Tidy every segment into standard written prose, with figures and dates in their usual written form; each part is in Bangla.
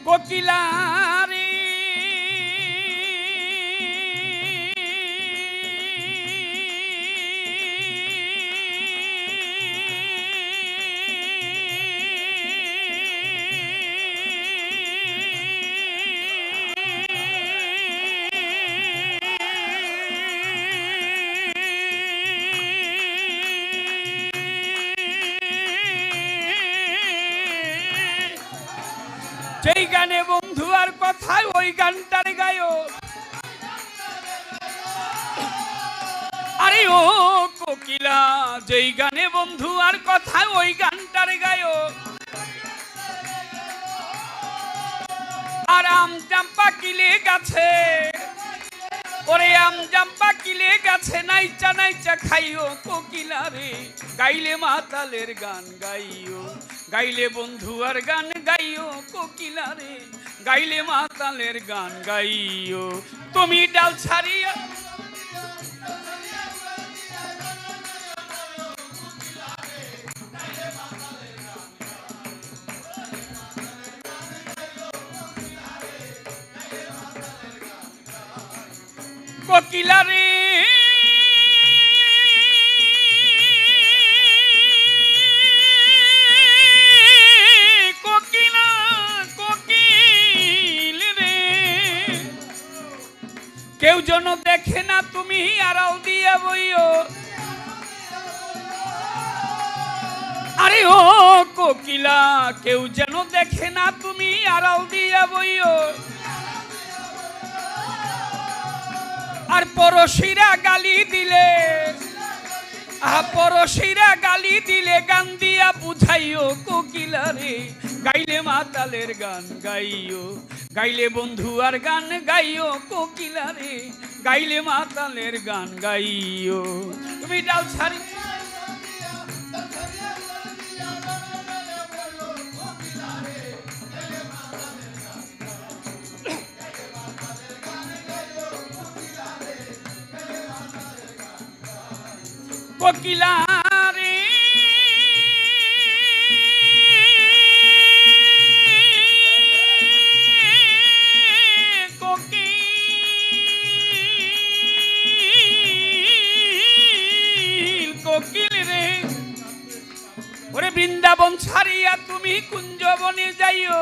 কোকিলারে যেই গানে বন্ধু আর কথায় ওই গানটার গায়ো আরে ও কোকিলা যেই গানে বন্ধু আর কথায় ওই গানটার গায়ো আর আম জাম্পা কিলে গাছে ওরে আম জাম্পা কিলে গাছে নাইচা নাইচা খাইও কোকিলা রে গাইলে মাতালের গান গাইও গাইলে বন্ধু আর গান গাইও কোকিলা রে গাইলে মাতালের গান গাইও তুমি ডাল ছাড়িয়া কোকিলা রে কোকিলা কোকিল রে কেউ যেন দেখে না তুমি আড়াল দিয়া বইও আরে ও কোকিলা কেউ যেন দেখে না তুমি আড়াল দিয়া বইও আর পড়শিরা গালি দিলে পড়শিরা গালি দিলে গান দিয়া বুঝাইও কোকিলা রে গাইলে মাতালের গান গাইও গাইলে বন্ধু আর গান গাইও কোকিলা রে গাইলে মাতালের গান গাইও তুমি ডাল ছাড়ি কোকিলা রে কোকিল রে ওরে বৃন্দাবন ছাড়িয়া তুমি কুঞ্জবনে যাইও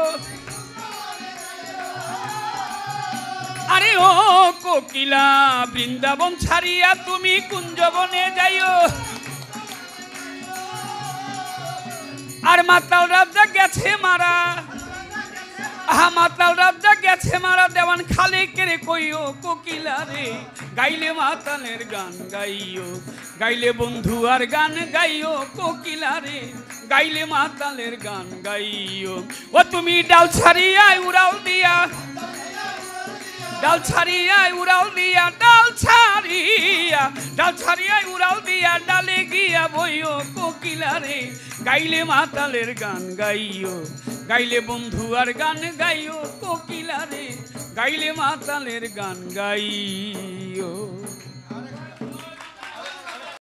আরে ও কোকিলা বৃন্দাবন ছাড়িয়া তুমি কুঞ্জবনে যাইও আর মাতাল রাজা গেছে মারা মাতাল রাজা গেছে মারা দেওয়ান খালে কেড়ে কইও কোকিলা রে গাইলে মাতালের গান গাইও গাইলে বন্ধু আর গান গাইও কোকিলা রে গাইলে মাতালের গান গাইও ও তুমি ডাল ছাড়িয়া উড়াল দিয়া ডাল ছাড়িয়া উড়াল দিয়া ডাল ছাড়িয়া উড়াল দিয়া ডালে গিয়া বইও কোকিলা রে গাইলে মাতালের গান গাইও গাইলে বন্ধু আর গান গাইও কোকিলা রে গাইলে মাতালের গান গাইও।